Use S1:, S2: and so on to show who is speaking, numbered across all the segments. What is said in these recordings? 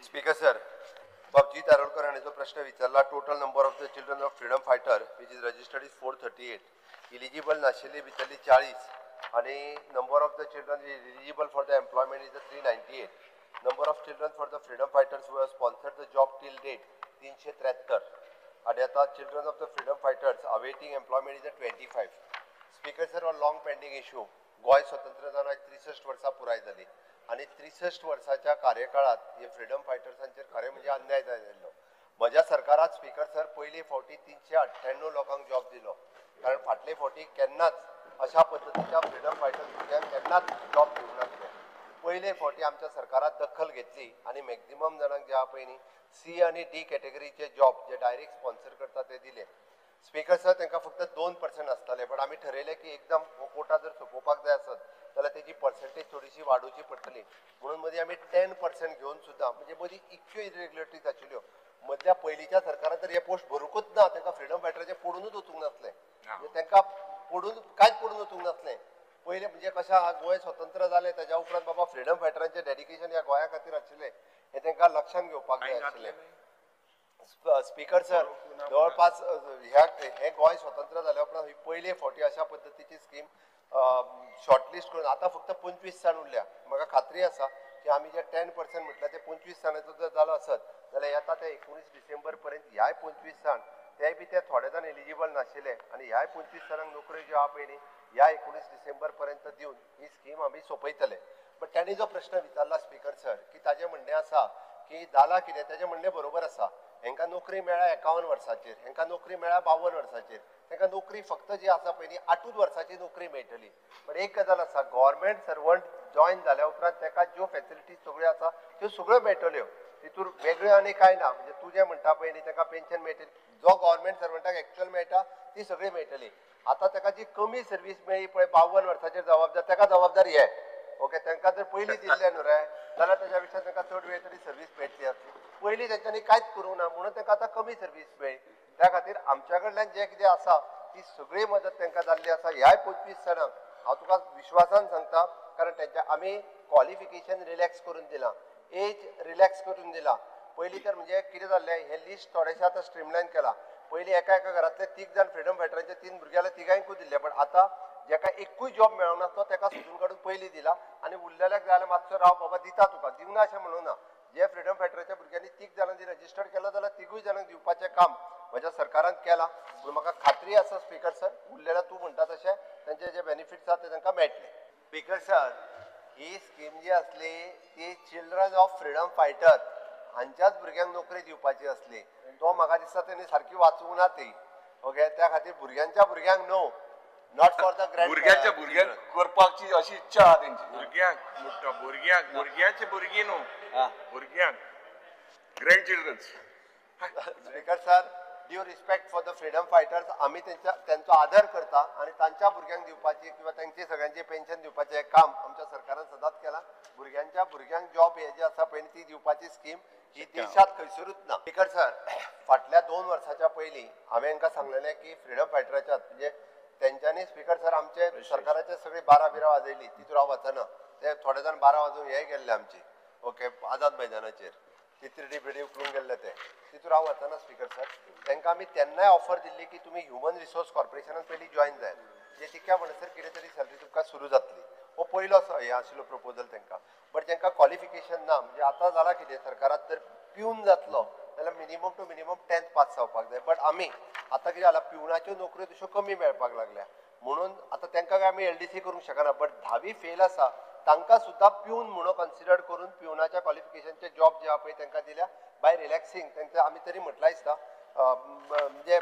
S1: Speaker sir, बाबजी तारोडकर हांणी जो प्रश्न विचारला, total number of the children of freedom fighter which is registered is 438, eligible नाशिल्ली भितरली 40 आणि number of the children is eligible for the employment is 398. Number of children for the freedom fighters who have sponsored the job till date 373 आणि आता children of the freedom fighters awaiting employment is 25. Speaker sir, on long pending issue Goa स्वतंत्र जावन आज 63 वर्सां पुराय जाली आणि 63 वर्साच्या कार्यकाळात हे फ्रीडम फायटर्सांचेर खरें म्हणजे अन्याय जाल्लो. म्हज्या सरकारात स्पीकर सर पयली फावटी 398 लोकांक जॉब दिलो, कारण फाटले फावटी केन्नाच अशा पद्दतीच्या फ्रीडम फायटर्स भुरग्यांक केन्नाच जॉब दिवंक नासले. पयले फावटी आमच्या सरकारात दखल घेतली आणि मॅक्झिमम जाणांक जे पळय न्ही C आणि D कॅटेगरीचे जॉब जे डायरेक्ट स्पॉन्सर करता ते दिले. स्पीकर सर, तांकां फक्त 2% आसताले, पण आमी ठरयलें की एकदम कोटा जर सोंपोवपाक जाय आसत जाल्यार तेजी पर्सेंटेज थोडीशी वाडोवची पडटली. म्हणून मदीं आमी 10% घेवन सुद्दां म्हणजे मदीं इतक्यो इरेग्युलरिटीज आशिल्ल्यो. मदल्या पयलींच्या सरकारान तर हे पोस्ट भरूंकच ना, तांकां फ्रीडम फायटराचे पडूनच वचूंक नासलें. म्हणजे तांकां पडून कांयच पडून वचूंक नासलें. पयलें म्हणजे कशें आहा, गोंय स्वतंत्र जालें ताच्या उपरांत बाबा फ्रीडम फायटरांचें डेडिकेशन ह्या गोंया खातीर आशिल्लें हें तांकां लक्षांत घेवपाक जाय आशिल्लें. स्पीकर सर, जवळपास हे गोंय स्वतंत्र जाल्या उपरांत ही पयले फावटी अशा पद्दतीची स्कीम शॉर्टलिस्ट करून आता फक्त 25 जाण उरल्या. म्हाका खात्री आसा की आमी जे 10% म्हटल्यार ते 25 जाणांचो जर जालो आसत जाल्यार येता ते 19 डिसेंबर पर्यंत ह्याय 25 जाण तेय बी ते थोडे जाण एलिजिबल नाशिल्ले आणि ह्याय 25 जाणांक नोकऱ्यो ज्यो आहा पळय न्ही ह्या 19 डिसेंबर पर्यंत दिवन ही स्कीम आमी सोंपयतले. बट तांणी जो प्रश्न विचारला स्पीकर सर की ताजें म्हणणें आसा की जाला कितें, ताजें म्हणणें बरोबर आसा. हांकां नोकरी मेळ्ळ्या 51 वर्सांचेर, हांकां नोकरी मेळ्ळ्या 52 वर्सांचेर, तांकां नोकरी फक्त जी आसा पळय न्ही 8 वर्सांची नोकरी मेळटली. पण एक गजाल आसा, गव्हर्मेंट सर्वंट जॉयन जाल्या उपरांत ताका ज्यो फॅसिलिटीज सगळ्यो आसा त्यो सगळ्यो मेळटल्यो. तितून वेगळ्यो आनी कांय ना. म्हणजे तूं जें म्हणटा पळय न्ही ताका पेन्शन मेळटली, जो गव्हर्मेंट सर्वंटाक एक्चुअल मेळटा ती सगळी मेळटली. आतां ताका जी कमी सर्वीस मेळ्ळी पळय 52 वर्सांचेर जबाबदार, ताका जबाबदारी हे ओके. तांकां जर पयलीं दिल्लें न्हू रे जाल्यार ताच्या पेक्षा तांकां चड वेळ तरी सर्वीस मेळटली आसली. पयलीं तांच्यांनी कांयच करूंक ना म्हणून तांकां आतां कमी सर्वीस मेळ्ळी. त्या खातीर आमच्या कडल्यान जें कितें आसा ती सगळी मदत तांकां जाल्ली आसा. ह्याय 25 जाणांक हांव तुका विश्वासान सांगता, कारण तांच्या आमी क्वॉलिफिकेशन रिलॅक्स करून दिलां, एज रिलॅक्स करून दिला. पयलीं तर म्हणजे कितें जाल्लें, हें लिस्ट थोडेशें आतां स्ट्रीमलायन केलां. पयलीं एका घरांतले 3 जाण फ्रीडम फायटरांचे 3 भुरगे जाल्यार तिगांयकूय दिल्ले, पण आतां जेका एकूय जॉब मेळोंक नासलो ताका सोदून काडून पयलीं दिला आनी उरलेल्याक जाल्यार मातसो राव बाबा दिता तुका, दिवना अशें म्हणूं ना. जे फ्रीडम फायटराच्या भुरग्यांनी 3 जाणांनी रजिस्टर्ड केला जाल्यार 3 जाणांक दिवपाचें काम म्हज्या सरकारान केलां. पूण म्हाका खात्री आसा स्पीकर सर, उरलेल्या तूं म्हणटा तशें तांचे जे बेनिफिट्स आसा ते तांकां मेळटले. स्पीकर सर, ही स्कीम जी आसली ती चिल्ड्रन ऑफ फ्रीडम फायटर हांच्याच भुरग्यांक नोकरी दिवपाची आसली. तो म्हाका दिसता तेणी सारकी वाचूंक ना ती ओके. त्या खातीर भुरग्यांच्या भुरग्यांक no, not for the grand.
S2: भुरग्यांच्या भुरग्यांक करपाची अशी इच्छा आहा तेंची.
S3: भुरग्याचे भुरगीं न्हू, भुरग्यांक grand childrens.
S1: Speaker sir, due respect for the freedom fighters, आमी त्यांचो आदर करता आणि तांच्या भुरग्यांक दिवपाची किंवा तांची सगळ्यांची पेन्शन दिवपाचें काम आमच्या सरकारान सदांच केलां. भुरग्यांच्या भुरग्यांक जॉब हे जे आसा पळय ती दिवपाची स्कीम ही देशात खंयसरूच ना. स्पीकर सर, फाटल्या 2 वर्साच्या पयलीं हांवें हांकां सांगलेलें की फ्रीडम फायटराच्या म्हणजे तेंच्यांनी स्पीकर सर आमचे सरकाराचे सगळी 12 बिरां वाजयली. तितून हांव वचना, ते थोडे जाण 12 वाजोवन हे गेल्ले आमचे ओके आझाद मैदानाचेर तितरी बिडी उखलून गेल्ले ते, तितून हांव वचना स्पीकर सर. तांकां आमी तेन्नाय ऑफर दिल्ली की तुमी ह्युमन रिसोर्स कॉर्पोरेशनान पयलीं जॉयन जाय, जे तितक्या म्हणसर कितें तरी सॅलरी तुमकां सुरू जातली. हो पयलो हे आशिल्लो प्रपोजल तांकां. बट तांकां क्वॉलिफिकेशन ना. म्हणजे आतां जाला कितें, सरकारात जर पिवन जातलो जाल्यार minimum to minimum 10th pass जावपाक जाय. बट आमी आतां कितें जाला, पिवनाच्यो नोकऱ्यो तश्यो कमी मेळपाक लागल्या म्हणून आतां तांकां काय आमी LDC करूंक शकना. बट 10वी फेल आसा तांकां सुद्दां पिवन म्हणून कन्सिडर करून पिवनाच्या क्वॉलिफिकेशनचे जॉब जे आहा पळय तांकां दिल्या बाय रिलॅक्सिंग. तांकां आमी तरी म्हटलां दिसता म्हणजे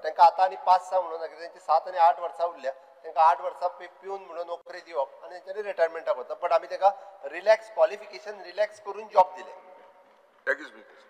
S1: तांकां आतां आनी 5 म्हणून नदर तांची 7 आनी 8 वर्सां उरल्या. तांकां 8 वर्सां पिवन म्हणून नोकरी दिवप आनी तांच्यांनी रिटायरमेंटाक वचप. बट आमी तांकां रिलॅक्स क्वॉलिफिकेशन रिलॅक्स करून जॉब दिले.
S2: Thank you speaker.